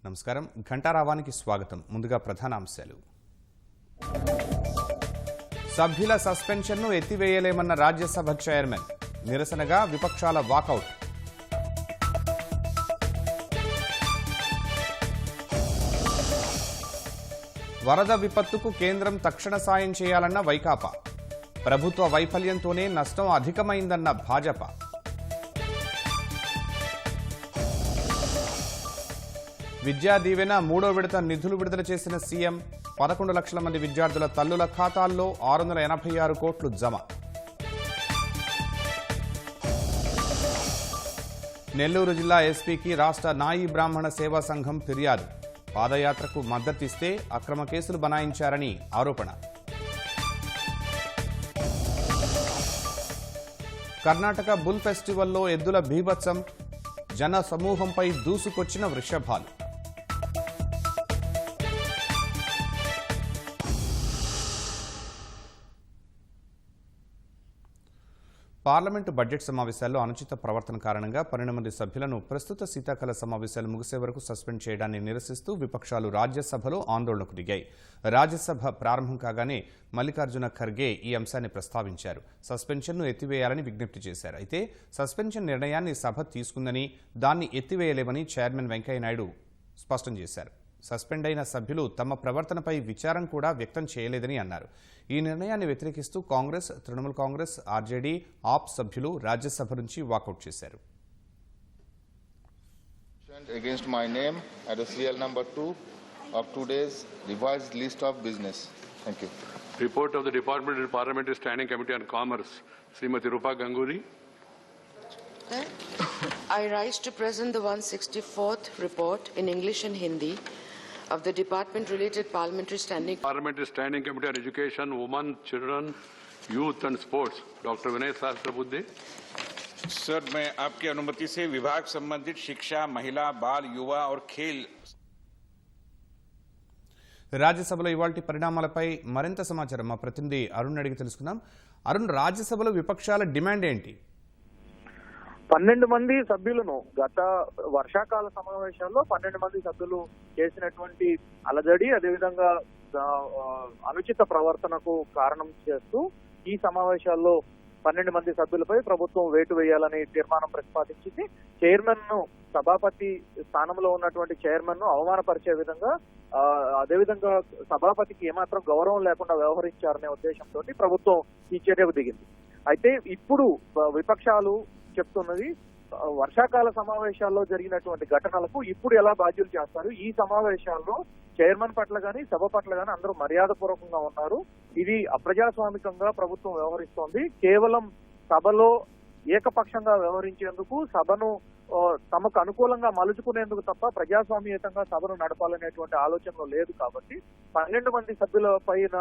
నమస్కారం. ఘంటారావానికి స్వాగతం. ముందుగా ప్రధాన అంశాలు. సభ్యుల సస్పెన్షన్ను ఎత్తివేయలేమన్న రాజ్యసభ చైర్మన్. నిరసనగా విపక్షాల వాకౌట్. వరద విపత్తుకు కేంద్రం తక్షణ సాయం చేయాలన్న వైకాపా. ప్రభుత్వ వైఫల్యంతోనే నష్టం అధికమైందన్న భాజపా. విద్యా దీవెన మూడో విడత నిధులు విడుదల చేసిన సీఎం. 11 లక్షల మంది విద్యార్థుల తల్లుల ఖాతాల్లో 686 కోట్లు జమ. నెల్లూరు జిల్లా ఎస్పీకి రాష్ట్ర నాయి బ్రాహ్మణ సేవా సంఘం ఫిర్యాదు. పాదయాత్రకు మద్దతిస్తే అక్రమ కేసులు బనాయించారని ఆరోపణ. కర్ణాటక బుల్ ఫెస్టివల్లో ఎద్దుల బీభత్సం. జన సమూహంపై దూసుకొచ్చిన వృషభాలు. పార్లమెంటు బడ్జెట్ సమావేశాల్లో అనుచిత ప్రవర్తన కారణంగా 12 మంది సభ్యులను ప్రస్తుత శీతాకాల సమావేశాలు ముగిసే వరకు సస్పెండ్ చేయడాన్ని నిరసిస్తూ విపక్షాలు రాజ్యసభలో ఆందోళనకు దిగాయి. రాజ్యసభ ప్రారంభం కాగానే మల్లికార్జున ఖర్గే ఈ అంశాన్ని ప్రస్తావించారు. సస్పెన్షన్ను ఎత్తివేయాలని విజ్ఞప్తి చేశారు. అయితే సస్పెన్షన్ నిర్ణయాన్ని సభ తీసుకుందని, దాన్ని ఎత్తివేయలేమని చైర్మన్ వెంకయ్యనాయుడు స్పష్టం చేశారు. సస్పెండ్ అయిన సభ్యులు తమ ప్రవర్తనపై విచారం కూడా వ్యక్తం చేయలేదని అన్నారు. ఈ నిర్ణయాన్ని వ్యతిరేకిస్తూ కాంగ్రెస్, తృణమూల్ కాంగ్రెస్, ఆర్జేడీ, ఆప్ సభ్యులు రాజ్యసభ నుంచి వాకౌట్ చేశారు. Against my name at CL number 2 of today's revised list of business. Thank you. Report of the Department Parliamentary Standing Committee on Commerce, Srimati Rupa Ganguly. I rise to present the 164th report in English and Hindi of the Department-related Parliamentary Standing Committee on Education, Women, Children, Youth and Sports. Dr. Vinay Sahasrabuddhe. Sir, मैं आपकी अनुमति से विभाग संबंधित शिक्षा, महिला, बाल, युवा और खेल. రాజ్యసభలో ఇవాల్టి పరిణామాలపై మరింత సమాచారం మా ప్రతినిధి అరుణ్ అడిగి తెలుసుకుందాం. అరుణ్, రాజ్యసభలో విపక్షాల డిమాండ్ ఏంటి? 12 మంది సభ్యులను గత వర్షాకాల సమావేశాల్లో 12 మంది సభ్యులు చేసినటువంటి అలజడి, అదేవిధంగా అనుచిత ప్రవర్తనకు కారణం చేస్తూ ఈ సమావేశాల్లో 12 మంది సభ్యులపై ప్రభుత్వం వేటు వేయాలని తీర్మానం ప్రతిపాదించింది. చైర్మన్ ను, సభాపతి స్థానంలో ఉన్నటువంటి చైర్మన్ ను అవమానపరిచే విధంగా, అదేవిధంగా సభాపతికి ఏమాత్రం గౌరవం లేకుండా వ్యవహరించారనే ఉద్దేశంతో ప్రభుత్వం ఈ చర్యకు దిగింది. అయితే ఇప్పుడు విపక్షాలు చెప్తున్నది, వర్షాకాల సమావేశాల్లో జరిగినటువంటి ఘటనలకు ఇప్పుడు ఎలా బాధ్యులు చేస్తారు? ఈ సమావేశాల్లో చైర్మన్ పట్ల గాని, సభ పట్ల గాని అందరూ మర్యాదపూర్వకంగా ఉన్నారు. ఇది అప్రజాస్వామికంగా ప్రభుత్వం వ్యవహరిస్తోంది. కేవలం సభలో ఏకపక్షంగా వ్యవహరించేందుకు, సభను తమకు అనుకూలంగా మలుచుకునేందుకు తప్ప ప్రజాస్వామ్యయుతంగా సభను నడపాలనేటువంటి ఆలోచనలో లేదు. కాబట్టి 12 మంది సభ్యుల పైన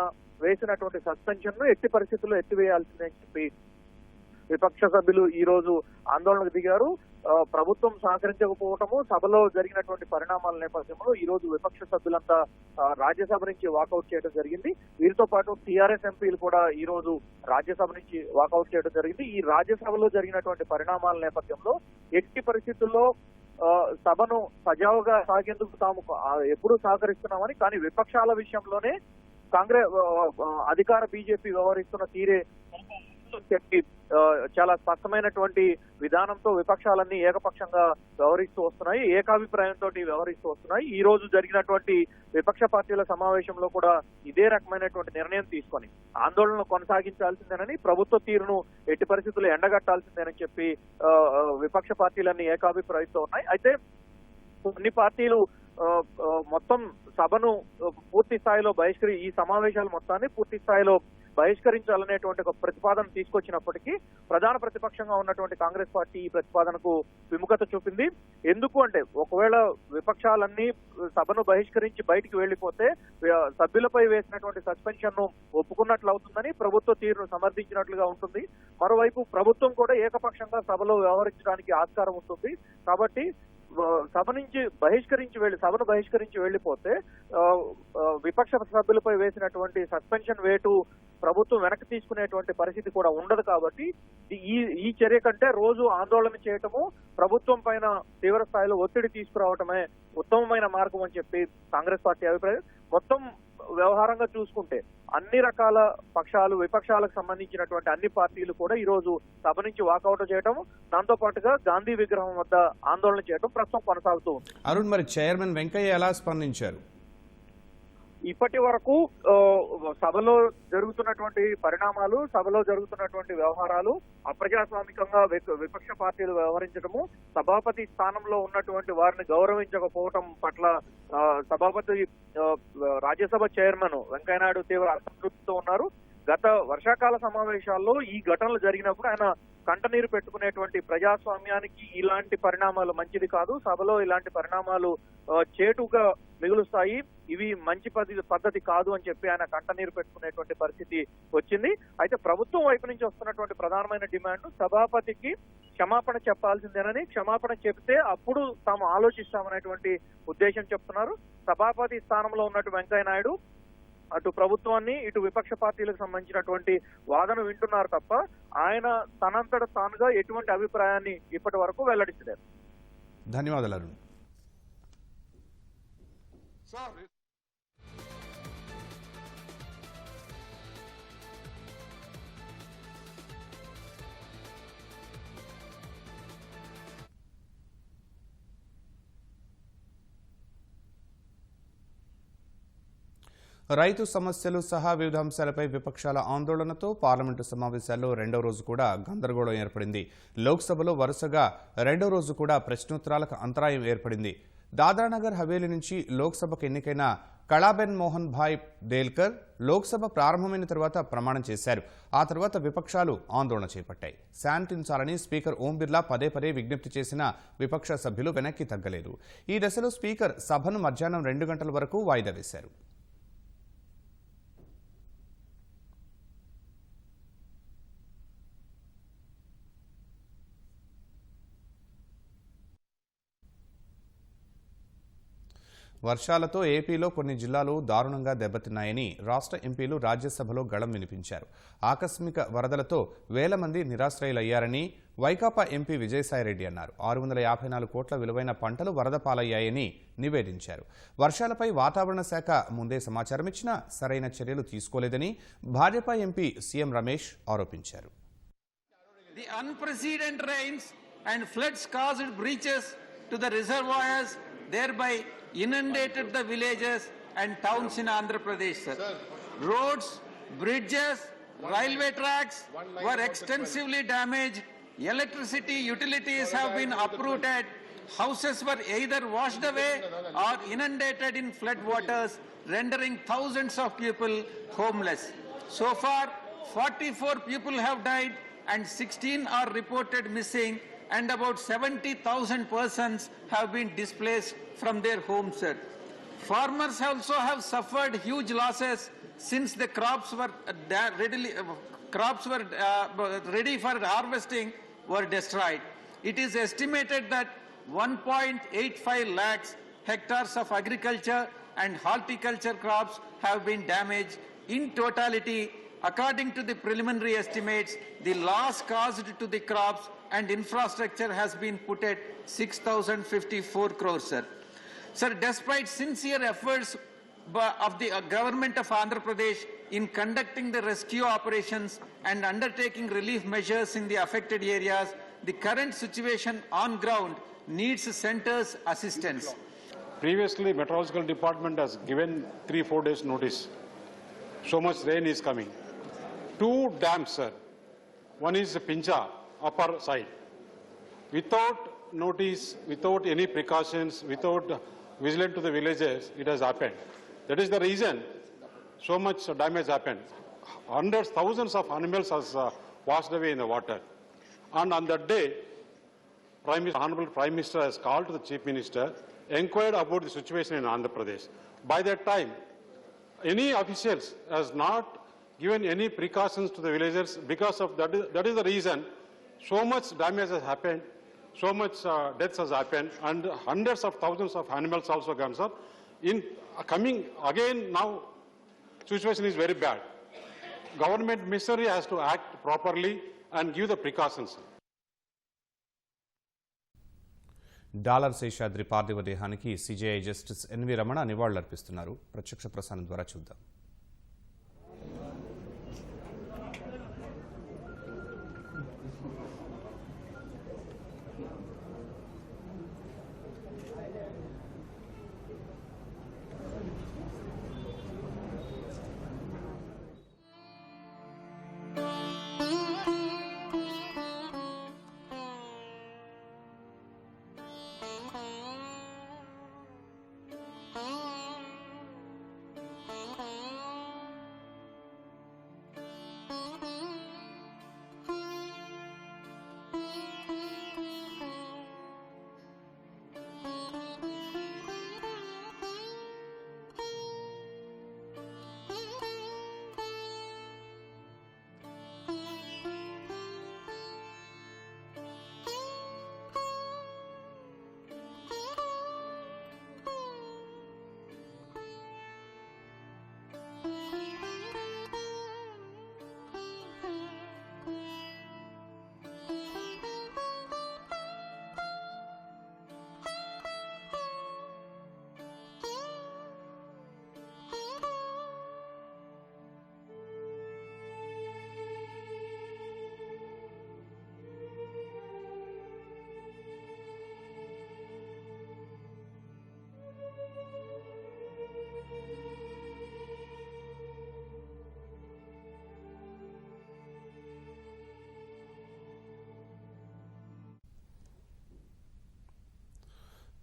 వేసినటువంటి సస్పెన్షన్ ను ఎట్టి పరిస్థితుల్లో ఎత్తివేయాల్సిందే అని చెప్పి విపక్ష సభ్యులు ఈ రోజు ఆందోళనకు దిగారు. ప్రభుత్వం సహకరించకపోవటము, సభలో జరిగినటువంటి పరిణామాల నేపథ్యంలో ఈ రోజు విపక్ష సభ్యులంతా రాజ్యసభ నుంచి వాకౌట్ చేయడం జరిగింది. వీరితో పాటు టీఆర్ఎస్ ఎంపీలు కూడా ఈ రోజు రాజ్యసభ నుంచి వాకౌట్ చేయడం జరిగింది. ఈ రాజ్యసభలో జరిగినటువంటి పరిణామాల నేపథ్యంలో ఎట్టి పరిస్థితుల్లో సభను సజావుగా సాగేందుకు తాము ఎప్పుడూ సహకరిస్తున్నామని, కానీ విపక్షాల విషయంలోనే కాంగ్రెస్ అధికార బీజేపీ వ్యవహరిస్తున్న తీరే చెప్పి చాలా స్పష్టమైనటువంటి విధానంతో విపక్షాలన్నీ ఏకపక్షంగా వ్యవహరిస్తూ వస్తున్నాయి, ఏకాభిప్రాయంతో వ్యవహరిస్తూ వస్తున్నాయి. ఈ రోజు జరిగినటువంటి విపక్ష పార్టీల సమావేశంలో కూడా ఇదే రకమైనటువంటి నిర్ణయం తీసుకొని ఆందోళనలు కొనసాగించాల్సిందేనని, ప్రభుత్వ తీరును ఎట్టి పరిస్థితుల్లో ఎండగట్టాల్సిందేనని చెప్పి విపక్ష పార్టీలన్నీ ఏకాభిప్రాయంతో ఉన్నాయి. అయితే కొన్ని పార్టీలు మొత్తం సభను పూర్తి స్థాయిలో ఈ సమావేశాలు మొత్తాన్ని పూర్తి స్థాయిలో బహిష్కరించాలనేటువంటి ఒక ప్రతిపాదన తీసుకొచ్చినప్పటికీ ప్రధాన ప్రతిపక్షంగా ఉన్నటువంటి కాంగ్రెస్ పార్టీ ఈ ప్రతిపాదనకు విముఖత చూపింది. ఎందుకు అంటే, ఒకవేళ విపక్షాలన్నీ సభను బహిష్కరించి బయటికి వెళ్లిపోతే సభ్యులపై వేసినటువంటి సస్పెన్షన్ ను ఒప్పుకున్నట్లు అవుతుందని, ప్రభుత్వ తీరును సమర్థించినట్లుగా ఉంటుంది. మరోవైపు ప్రభుత్వం కూడా ఏకపక్షంగా సభలో వ్యవహరించడానికి ఆస్కారం ఉంటుంది. కాబట్టి సభను బహిష్కరించి వెళ్లిపోతే విపక్ష సభ్యులపై వేసినటువంటి సస్పెన్షన్ వేటు ప్రభుత్వం వెనక్కి తీసుకునేటువంటి పరిస్థితి కూడా ఉండదు. కాబట్టి ఈ చర్య కంటే రోజు ఆందోళన చేయటము, ప్రభుత్వం పైన తీవ్ర స్థాయిలో ఒత్తిడి తీసుకురావటమే ఉత్తమమైన మార్గం అని చెప్పి కాంగ్రెస్ పార్టీ అభిప్రాయం. మొత్తం వ్యవహారంగా చూసుకుంటే అన్ని రకాల పక్షాలు, విపక్షాలకు సంబంధించినటువంటి అన్ని పార్టీలు కూడా ఈ రోజు సభ నుంచి వాకౌట్ చేయడం, దాంతో పాటుగా గాంధీ విగ్రహం వద్ద ఆందోళన చేయడం ప్రస్తుతం కొనసాగుతూ ఉంది. అరుణ్, మరి చైర్మన్ వెంకయ్య ఎలా స్పందించారు? ఇప్పటి వరకు సభలో జరుగుతున్నటువంటి పరిణామాలు, సభలో జరుగుతున్నటువంటి వ్యవహారాలు అప్రజాస్వామికంగా విపక్ష పార్టీలు వ్యవహరించడము, సభాపతి స్థానంలో ఉన్నటువంటి వారిని గౌరవించకపోవటం పట్ల సభాపతి రాజ్యసభ చైర్మన్ వెంకయ్యనాయుడు తీవ్ర అసంతృప్తితో ఉన్నారు. గత వర్షాకాల సమావేశాల్లో ఈ ఘటనలు జరిగినప్పుడు ఆయన కంటనీరు పెట్టుకునేటువంటి ప్రజాస్వామ్యానికి ఇలాంటి పరిణామాలు మంచిది కాదు, సభలో ఇలాంటి పరిణామాలు చేటుగా మిగులుస్తాయి, ఇవి మంచి పద్ధతి కాదు అని చెప్పి ఆయన కంటనీరు పెట్టుకునేటువంటి పరిస్థితి వచ్చింది. అయితే ప్రభుత్వం వైపు నుంచి వస్తున్నటువంటి ప్రధానమైన డిమాండ్ సభాపతికి క్షమాపణ చెప్పాల్సిందేనని, క్షమాపణ చెబితే అప్పుడు తాము ఆలోచిస్తామనేటువంటి ఉద్దేశం చెప్తున్నారు. సభాపతి స్థానంలో ఉన్నట్టు వెంకయ్యనాయుడు అటు ప్రభుత్వాన్ని, ఇటు విపక్ష పార్టీలకు సంబంధించినటువంటి వాదన వింటున్నారు తప్ప ఆయన తనంతట తానుగా ఎటువంటి అభిప్రాయాన్ని ఇప్పటి వరకు వెల్లడించలేదు. ధన్యవాదాలు అరుణ్. రైతు సమస్యలు సహా వివిధ అంశాలపై విపక్షాల ఆందోళనతో పార్లమెంటు సమావేశాల్లో రెండో రోజు కూడా గందరగోళం ఏర్పడింది. లోక్సభలో వరుసగా రెండో రోజు కూడా ప్రశ్నోత్తరాలకు అంతరాయం ఏర్పడింది. దాద్రానగర్ హవేలీ నుంచి లోక్సభకు ఎన్నికైన కళాబెన్ మోహన్ భాయ్ దేల్కర్ లోక్సభ ప్రారంభమైన తర్వాత ప్రమాణం చేశారు. ఆ తర్వాత విపక్షాలు ఆందోళన చేపట్టాయి. శాంతించాలని స్పీకర్ ఓం బిర్లా పదే పదే విజ్ఞప్తి చేసిన విపక్ష సభ్యులు వెనక్కి తగ్గలేదు. ఈ దశలో స్పీకర్ సభను మధ్యాహ్నం 2 గంటల వరకు వాయిదా వేశారు. వర్షాలతో ఏపీలో కొన్ని జిల్లాలు దారుణంగా దెబ్బతిన్నాయని రాష్ట్ర ఎంపీలు రాజ్యసభలో గళం వినిపించారు. ఆకస్మిక వరదలతో వేల మంది నిరాశ్రయులయ్యారని వైకాపా ఎంపీ విజయసాయిరెడ్డి అన్నారు. 654 కోట్ల విలువైన పంటలు వరద పాలయ్యాయని నివేదించారు. వర్షాలపై వాతావరణ శాఖ ముందే సమాచారం ఇచ్చినా సరైన చర్యలు తీసుకోలేదని భాజపా ఎంపీ సీఎం రమేష్ ఆరోపించారు. The unprecedented rains and floods caused breaches to the reservoirs, thereby inundated the villages and towns in Andhra Pradesh, sir. Roads, bridges, railway tracks were extensively damaged. Electricity utilities have been uprooted. Houses were either washed away or inundated in flood waters, rendering thousands of people homeless. So far, 44 people have died and 16 are reported missing, and about 70,000 persons have been displaced from their homes, sir. Farmers also have suffered huge losses since the crops were ready for harvesting were destroyed. It is estimated that 1.85 lakhs hectares of agriculture and horticulture crops have been damaged. In totality, according to the preliminary estimates, the loss caused to the crops and infrastructure has been put at 6,054 crores, sir. Sir, despite sincere efforts of the government of Andhra Pradesh in conducting the rescue operations and undertaking relief measures in the affected areas, the current situation on ground needs center's assistance. Previously, Meteorological Department has given 3-4 days notice. So much rain is coming. 2 dams, sir. One is Pincha, upper side. Without notice, without any precautions, without vigilant to the villages, it has happened. That is the reason so much damage happened. Hundreds, thousands of animals has washed away in the water. And on that day, Honorable Prime Minister has called to the Chief Minister, inquired about the situation in Andhra Pradesh. By that time, any officials has not given any precautions to the villagers. Because of that is the reason so much damage has happened, so much deaths has happened, and hundreds of thousands of animals also gone, sir. In coming again now, situation is very bad. Government machinery has to act properly and give the precautions. Dollar Seshadri పార్థివ దేహానికి CJI justice N V Ramana నివాళులర్పిస్తున్నారు. ప్రత్యక్ష ప్రసారం ద్వారా చూద్దాం.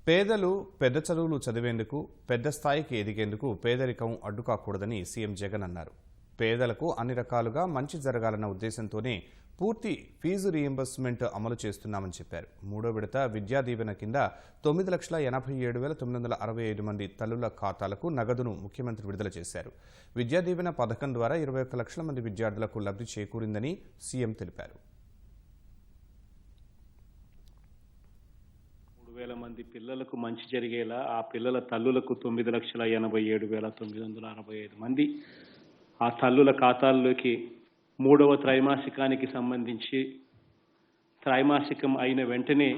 పేదలు పెద్ద చదువులు చదివేందుకు, పెద్ద స్థాయికి ఎదిగేందుకు పేదరికం అడ్డుకాకూడదని సీఎం జగన్ అన్నారు. పేదలకు అన్ని రకాలుగా మంచి జరగాలన్న ఉద్దేశంతోనే పూర్తి ఫీజు రీయింబర్స్మెంట్ అమలు చేస్తున్నామని చెప్పారు. మూడో విడత విద్యా దీవెన కింద 9,87,965 మంది తల్లుల ఖాతాలకు నగదును ముఖ్యమంత్రి విడుదల చేశారు. విద్యా దీవెన పథకం ద్వారా 21 లక్షల మంది విద్యార్థులకు లబ్ధి చేకూరిందని సీఎం తెలిపారు. 3,000 మంది పిల్లలకు మంచి జరిగేలా ఆ పిల్లల తల్లులకు 9,87,965 మంది ఆ తల్లుల ఖాతాల్లోకి మూడవ త్రైమాసికానికి సంబంధించి త్రైమాసికం అయిన వెంటనే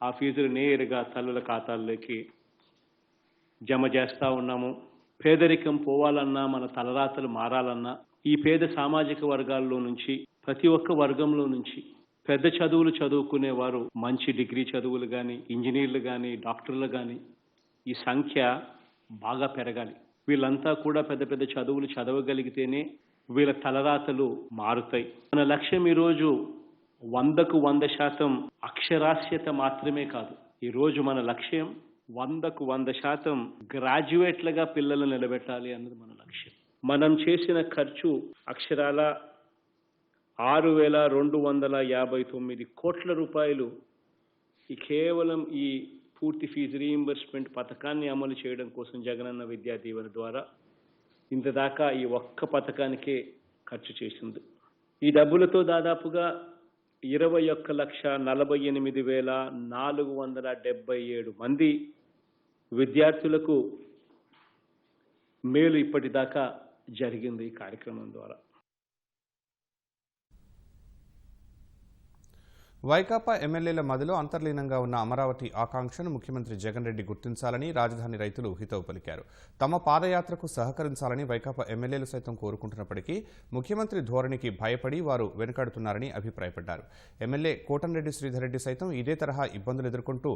ఆ ఫీజులు నేరుగా తల్లుల ఖాతాల్లోకి జమ చేస్తూ ఉన్నాము. పేదరికం పోవాలన్నా, మన తలరాతలు మారాలన్నా ఈ పేద సామాజిక వర్గాల్లో నుంచి, ప్రతి ఒక్క వర్గంలో నుంచి పెద్ద చదువులు చదువుకునేవారు, మంచి డిగ్రీ చదువులు కానీ, ఇంజనీర్లు కానీ, డాక్టర్లు కానీ ఈ సంఖ్య బాగా పెరగాలి. వీళ్ళంతా కూడా పెద్ద పెద్ద చదువులు చదవగలిగితేనే వీళ్ళ తలరాతలు మారుతాయి. మన లక్ష్యం ఈరోజు 100కు 100% అక్షరాస్యత మాత్రమే కాదు. ఈరోజు మన లక్ష్యం 100కు 100% గ్రాడ్యుయేట్లుగా పిల్లలను నిలబెట్టాలి అన్నది మన లక్ష్యం. మనం చేసిన ఖర్చు అక్షరాల 6,259 కోట్ల రూపాయలు కేవలం ఈ పూర్తి ఫీజు రీయింబర్స్మెంట్ పథకాన్ని అమలు చేయడం కోసం జగనన్న విద్యా దీవెన ద్వారా ఇంతదాకా ఈ ఒక్క పథకానికే ఖర్చు చేసింది. ఈ డబ్బులతో దాదాపుగా 21,48,477 మంది విద్యార్థులకు మేలు ఇప్పటిదాకా జరిగింది ఈ కార్యక్రమం ద్వారా. వైకాపా ఎమ్మెల్యేల మదిలో అంతర్లీనంగా ఉన్న అమరావతి ఆకాంక్షను ముఖ్యమంత్రి జగన్ రెడ్డి గుర్తించాలని రాజధాని రైతులు హితవు పలికారు. తమ పాదయాత్రకు సహకరించాలని వైకాపా ఎమ్మెల్యేలు సైతం కోరుకుంటున్నప్పటికీ ముఖ్యమంత్రి ధోరణికి భయపడి వారు వెనుకాడుతున్నారని అభిప్రాయపడ్డారు. ఎమ్మెల్యే కోటంరెడ్డి శ్రీధర్ రెడ్డి సైతం ఇదే తరహా ఇబ్బందులు ఎదుర్కొంటూ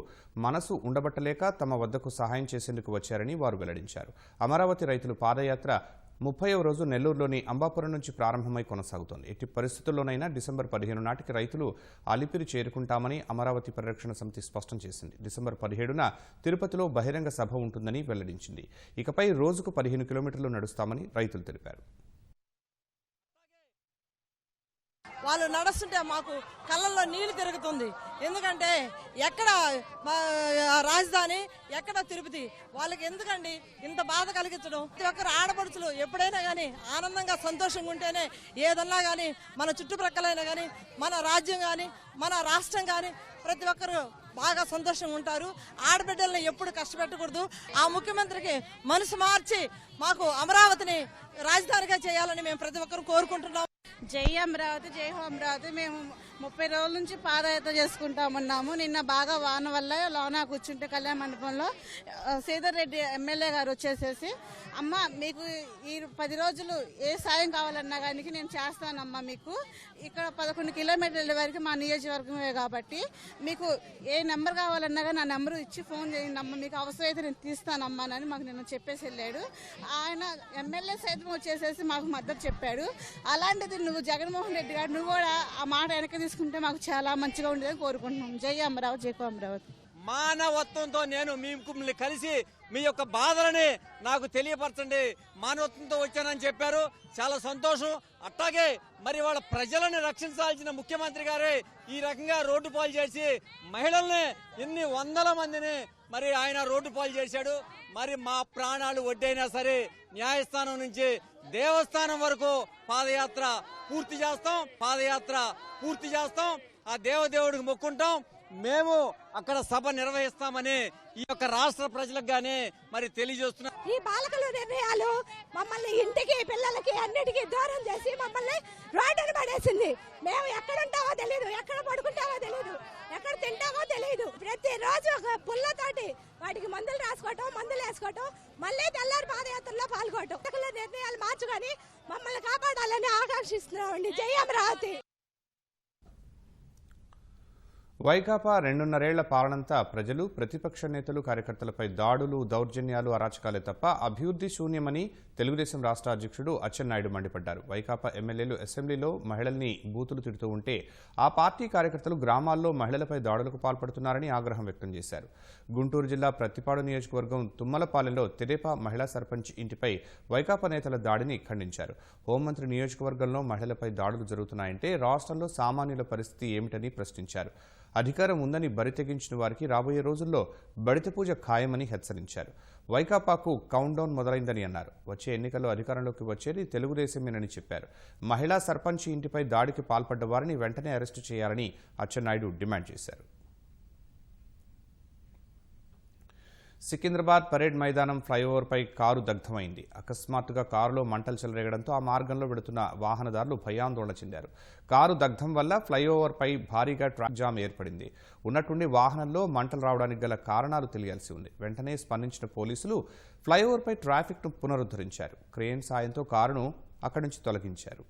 మనసు ఉండబట్టలేక తమ వద్దకు సహాయం చేసేందుకు వచ్చారని వారు వెల్లడించారు. అమరావతి రైతులు పాదయాత్ర 30వ రోజు నెల్లూరులోని అంబాపురం నుంచి ప్రారంభమై కొనసాగుతోంది. ఎట్టి పరిస్థితుల్లోనైనా డిసెంబర్ 15 నాటికి రైతులు అలిపిరి చేరుకుంటామని అమరావతి పరిరక్షణ సమితి స్పష్టం చేసింది. డిసెంబర్ 17న తిరుపతిలో బహిరంగ సభ ఉంటుందని వెల్లడించింది. ఇకపై రోజుకు 15 కిలోమీటర్లు నడుస్తామని రైతులు తెలిపారు. వాళ్ళు నడుస్తుంటే మాకు కళ్ళల్లో నీళ్లు తిరుగుతుంది. ఎందుకంటే ఎక్కడ రాజధాని, ఎక్కడ తిరుపతి, వాళ్ళకి ఎందుకండి ఇంత బాధ కలిగించడం? ప్రతి ఒక్కరు ఆడపడుచులు ఎప్పుడైనా కానీ ఆనందంగా సంతోషంగా ఉంటేనే ఏదన్నా కానీ మన చుట్టుప్రక్కలైనా కానీ మన రాజ్యం కానీ మన రాష్ట్రం కానీ ప్రతి ఒక్కరు బాగా సంతోషంగా ఉంటారు. ఆడబిడ్డలను ఎప్పుడు కష్టపెట్టకూడదు. ఆ ముఖ్యమంత్రికి మనసు మార్చి మాకు అమరావతిని రాజధానిగా చేయాలని మేము ప్రతి ఒక్కరు కోరుకుంటున్నాం. జై అమరావతి, జై హో అమరావతి. మేము 30 రోజుల నుంచి పాదయాత్ర చేసుకుంటామన్నాము. నిన్న బాగా వాన వల్ల లోనా కూర్చుంటే కళ్యాణ మండపంలో శ్రీధర్ రెడ్డి ఎమ్మెల్యే గారు వచ్చేసేసి, అమ్మ మీకు ఈ 10 రోజులు ఏ సాయం కావాలన్నా కానీ నేను చేస్తానమ్మా, మీకు ఇక్కడ 11 కిలోమీటర్ల వరకు మా నియోజకవర్గమే కాబట్టి మీకు ఏ నెంబర్ కావాలన్నా కానీ ఆ నెంబర్ ఇచ్చి ఫోన్ చేయండి అమ్మ, మీకు అవసరమైతే నేను తీస్తానమ్మా అని మాకు నిన్న చెప్పేసి వెళ్ళాడు. ఆయన ఎమ్మెల్యే సైతం వచ్చేసేసి మాకు మద్దతు చెప్పాడు. అలాంటిది నువ్వు జగన్మోహన్ రెడ్డి గారు నువ్వు కూడా ఆ మాట వెనక్కి తీసుకుంటే మాకు చాలా మంచిగా ఉండేదని కోరుకుంటున్నాం. జై అమరావతి, జై అమరావతి. మానవత్వంతో నేను మిమ్మల్ని కలిసి మీ యొక్క బాధలని నాకు తెలియపరచండి, మానవత్వంతో వచ్చానని చెప్పారు. చాలా సంతోషం. అట్లాగే మరి వాళ్ళ ప్రజలను రక్షించాల్సిన ముఖ్యమంత్రి గారే ఈ రకంగా రోడ్డు పాలు చేసి మహిళల్ని ఎన్ని వందల మందిని మరి ఆయన రోడ్డు పాలు చేశాడు. మరి మా ప్రాణాలు వడ్డైనా సరే న్యాయస్థానం నుంచి దేవస్థానం వరకు పాదయాత్ర పూర్తి చేస్తాం. ఆ దేవదేవుడికి మొక్కుంటాం. మేము అక్కడ సభ నిర్వహిస్తామని ఈ యొక్క రాష్ట్ర ప్రజలకు గానీ మరి తెలియజేస్తున్నాం. ఈ బాలకుల నిర్ణయాలు మమ్మల్ని ఇంటికి పిల్లలకి అన్నిటికీ దూరం చేసి మమ్మల్ని రోడ్డును పడేసింది. మేము ఎక్కడ ఉంటామో తెలియదు, ఎక్కడ పడుకుంటామో తెలియదు, ఎక్కడ తింటామో తెలియదు. ప్రతిరోజు ఒక పుల్లతోటి వాటికి మందులు రాసుకోవటం, మందులు వేసుకోవటం, మళ్ళీ తెల్లారి పాదయాత్రలో పాల్గొనటం. నిర్ణయాలు మార్చుకొని మమ్మల్ని కాపాడాలని ఆకాంక్షిస్తున్నామండి. జై అమరావతి. వైకాపా 2.5 ఏళ్ల పాలనంతా ప్రజలు, ప్రతిపక్ష నేతలు, కార్యకర్తలపై దాడులు, దౌర్జన్యాలు, అరాచకాలే తప్ప అభివృద్ధి శూన్యమని తెలుగుదేశం రాష్ట్ర అధ్యక్షుడు అచ్చెన్నాయుడు మండిపడ్డారు. వైకాపా ఎమ్మెల్యేలు అసెంబ్లీలో మహిళల్ని బూతులు తిడుతూ ఉంటే ఆ పార్టీ కార్యకర్తలు గ్రామాల్లో మహిళలపై దాడులకు పాల్పడుతున్నారని ఆగ్రహం వ్యక్తం చేశారు. గుంటూరు జిల్లా ప్రత్తిపాడు నియోజకవర్గం తుమ్మలపాలెంలో తెదేపా మహిళా సర్పంచ్ ఇంటిపై వైకాపా నేతల దాడిని ఖండించారు. హోంమంత్రి నియోజకవర్గంలో మహిళలపై దాడులు జరుగుతున్నాయంటే రాష్ట్రంలో సామాన్యుల పరిస్థితి ఏమిటని ప్రశ్నించారు. అధికారం ఉందని బరితెగించిన వారికి రాబోయే రోజుల్లో బడిత పూజ ఖాయమని హెచ్చరించారు. వైకాపాకు కౌంట్ డౌన్ మొదలైందని అన్నారు. వచ్చే ఎన్నికల్లో అధికారంలోకి వచ్చేది తెలుగుదేశమేనని చెప్పారు. మహిళా సర్పంచ్ ఇంటిపై దాడికి పాల్పడ్డ వారిని వెంటనే అరెస్టు చేయాలని అచ్చెన్నాయుడు డిమాండ్ చేశారు. సికింద్రాబాద్ పరేడ్ మైదానం ఫ్లైఓవర్పై కారు దగ్ధమైంది. అకస్మాత్తుగా కారులో మంటలు చెలరేగడంతో ఆ మార్గంలో వెడుతున్న వాహనదారులు భయాందోళన చెందారు. కారు దగ్ధం వల్ల ఫ్లైఓవర్పై భారీగా ట్రాఫిక్ జామ్ ఏర్పడింది. ఉన్నట్టుండి వాహనంలో మంటలు రావడానికి గల కారణాలు తెలియాల్సి ఉంది. వెంటనే స్పందించిన పోలీసులు ఫ్లైఓవర్పై ట్రాఫిక్ను పునరుద్ధరించారు. క్రేన్ సాయంతో కారును అక్కడి నుంచి తొలగించారు.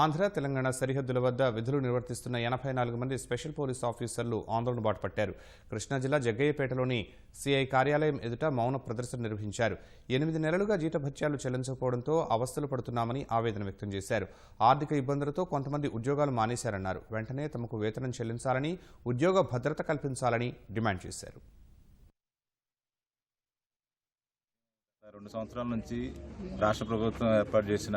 ఆంధ్ర, తెలంగాణ సరిహద్దుల వద్ద విధులు నిర్వర్తిస్తున్న 84 మంది స్పెషల్ పోలీస్ ఆఫీసర్లు ఆందోళన బాట పట్టారు. కృష్ణా జిల్లా జగ్గయ్యపేటలోని సిఐ కార్యాలయం ఎదుట మౌన ప్రదర్శన నిర్వహించారు. 8 నెలలుగా జీతభత్యాలు చెల్లించకపోవడంతో అవస్థలు పడుతున్నామని ఆవేదన వ్యక్తం చేశారు. ఆర్థిక ఇబ్బందులతో కొంతమంది ఉద్యోగాలు మానేశారన్నారు. వెంటనే తమకు వేతనం చెల్లించాలని, ఉద్యోగ భద్రత కల్పించాలని డిమాండ్ చేశారు. 2 సంవత్సరాల నుంచి రాష్ట్ర ప్రభుత్వం ఏర్పాటు చేసిన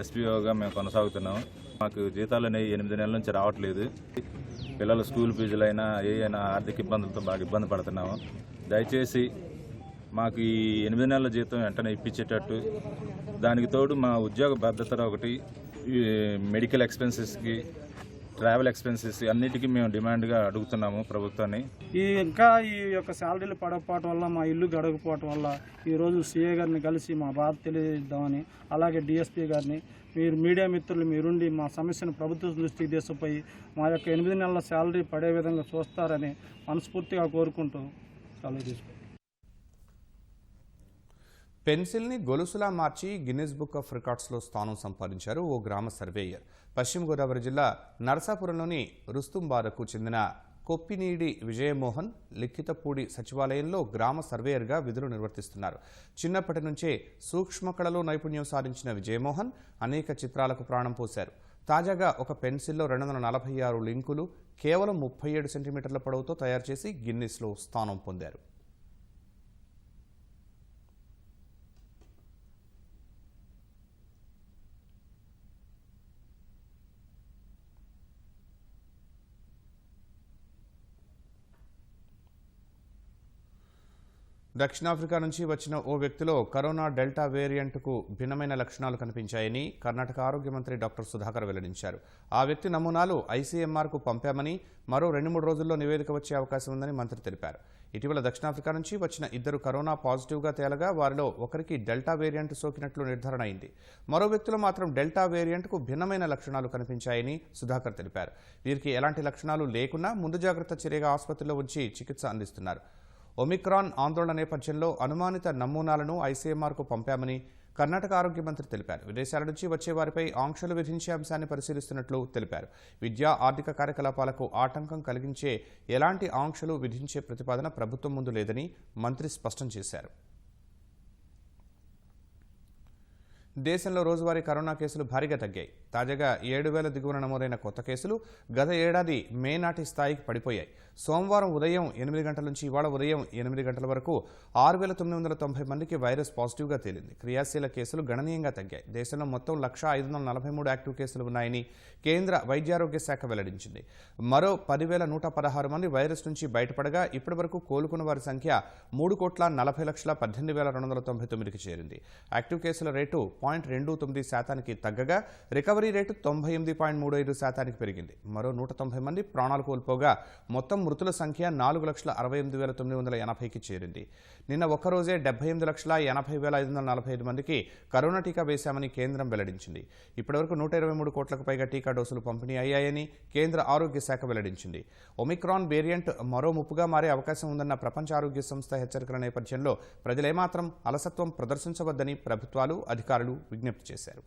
ఎస్పీఓగా మేము కొనసాగుతున్నాం. మాకు జీతాలు అనేవి 8 నెలల నుంచి రావట్లేదు. పిల్లల స్కూల్ ఫీజులైనా ఏమైనా ఆర్థిక ఇబ్బందులతో బాగా ఇబ్బంది పడుతున్నాము. దయచేసి మాకు ఈ 8 నెలల జీతం వెంటనే ఇప్పించేటట్టు, దానికి తోడు మా ఉద్యోగ భద్రత ఒకటి, మెడికల్ ఎక్స్పెన్సెస్కి, ట్రావెల్ ఎక్స్పెన్సెస్ అన్నిటికీ మేము డిమాండ్గా అడుగుతున్నాము ప్రభుత్వాన్ని. ఇంకా ఈ యొక్క శాలరీలు పడకపోవటం వల్ల, మా ఇల్లు గడకపోవటం వల్ల ఈరోజు సీఏ గారిని కలిసి మా బాధ తెలియజేద్దామని, అలాగే డిఎస్పీ గారిని, మీరు మీడియా మిత్రులు మీరుండి మా సమస్యను ప్రభుత్వ దృష్టికి తీసుకుపోయి మా యొక్క 8 నెలల శాలరీ పడే విధంగా చూస్తారని మనస్ఫూర్తిగా కోరుకుంటూ సెలవు తీసుకుంటాం. పెన్సిల్ని గొలుసులా మార్చి గిన్నిస్ బుక్ ఆఫ్ రికార్డ్స్లో స్థానం సంపాదించారు ఓ గ్రామ సర్వేయర్. పశ్చిమ గోదావరి జిల్లా నరసాపురంలోని రుస్తుంబారకు చెందిన కొప్పినీడి విజయమోహన్ లిఖితపూడి సచివాలయంలో గ్రామ సర్వేయర్గా విధులు నిర్వర్తిస్తున్నారు. చిన్నప్పటి నుంచే సూక్ష్మ కళలో నైపుణ్యం సాధించిన విజయమోహన్ అనేక చిత్రాలకు ప్రాణం పోశారు. తాజాగా ఒక పెన్సిల్లో 246 లింకులు కేవలం 37 సెంటీమీటర్ల పొడవుతో తయారు చేసి గిన్నిస్లో స్థానం పొందారు. దక్షిణాఫ్రికా నుంచి వచ్చిన ఓ వ్యక్తిలో కరోనా డెల్టా వేరియంట్కు భిన్నమైన లక్షణాలు కనిపించాయని కర్ణాటక ఆరోగ్య మంత్రి డాక్టర్ సుధాకర్ వెల్లడించారు. ఆ వ్యక్తి నమూనాలు ఐసీఎంఆర్కు పంపామని, మరో 2-3 రోజుల్లో నివేదిక వచ్చే అవకాశం ఉందని మంత్రి తెలిపారు. ఇటీవల దక్షిణాఫ్రికా నుంచి వచ్చిన 2 కరోనా పాజిటివ్గా తేలగా వారిలో ఒకరికి డెల్టా వేరియంట్ సోకినట్లు నిర్ధారణ అయింది. మరో వ్యక్తిలో మాత్రం డెల్టా వేరియంట్కు భిన్నమైన లక్షణాలు కనిపించాయని సుధాకర్ తెలిపారు. వీరికి ఎలాంటి లక్షణాలు లేకున్నా ముందు జాగ్రత్త చర్యగా ఆసుపత్రిలో ఉంచి చికిత్స అందిస్తున్నారు. ఒమిక్రాన్ ఆందోళన నేపథ్యంలో అనుమానిత నమూనాలను ఐసీఎంఆర్కు పంపామని కర్ణాటక ఆరోగ్య మంత్రి తెలిపారు. విదేశాల నుంచి వచ్చే వారిపై ఆంక్షలు విధించే అంశాన్ని పరిశీలిస్తున్నట్లు తెలిపారు. విద్యా ఆర్థిక కార్యకలాపాలకు ఆటంకం కలిగించే ఎలాంటి ఆంక్షలు విధించే ప్రతిపాదన ప్రభుత్వం ముందు లేదని మంత్రి స్పష్టం చేశారు. దేశంలో రోజువారీ కరోనా కేసులు భారీగా తగ్గాయి. తాజాగా 7,000 దిగువన నమోదైన కొత్త కేసులు గత ఏడాది మే నాటి స్థాయికి పడిపోయాయి. సోమవారం ఉదయం 8 గంటల నుంచి ఇవాళ ఉదయం 8 గంటల వరకు 6,990 మందికి వైరస్ పాజిటివ్గా తేలింది. క్రియాశీల కేసులు గణనీయంగా తగ్గాయి. దేశంలో మొత్తం 1,543 యాక్టివ్ కేసులు ఉన్నాయని కేంద్ర వైద్యారోగ్య శాఖ వెల్లడించింది. మరో 10,116 మంది వైరస్ నుంచి బయటపడగా ఇప్పటి వరకు కోలుకున్న వారి సంఖ్య 3,40,18,299కి చేరింది. యాక్టివ్ కేసుల రేటు 0.29% తగ్గగా రికవరీ రేటు 98.35% పెరిగింది. మరో 190 మంది ప్రాణాలు కోల్పోగా మొత్తం మృతుల సంఖ్య 4,68,980కి చేరింది. నిన్న ఒక్కరోజే 78,80,545 మందికి కరోనా టీకా వేశామని కేంద్రం వెల్లడించింది. ఇప్పటివరకు 123 కోట్లకు పైగా టీకా డోసులు పంపిణీ అయ్యాయని కేంద్ర ఆరోగ్య శాఖ వెల్లడించింది. ఒమిక్రాన్ వేరియంట్ మరో ముప్పుగా మారే అవకాశం ఉందన్న ప్రపంచ ఆరోగ్య సంస్థ హెచ్చరికల నేపథ్యంలో ప్రజలేమాత్రం అలసత్వం ప్రదర్శించవద్దని ప్రభుత్వాలు, అధికారులు విజ్ఞప్తి చేశారు.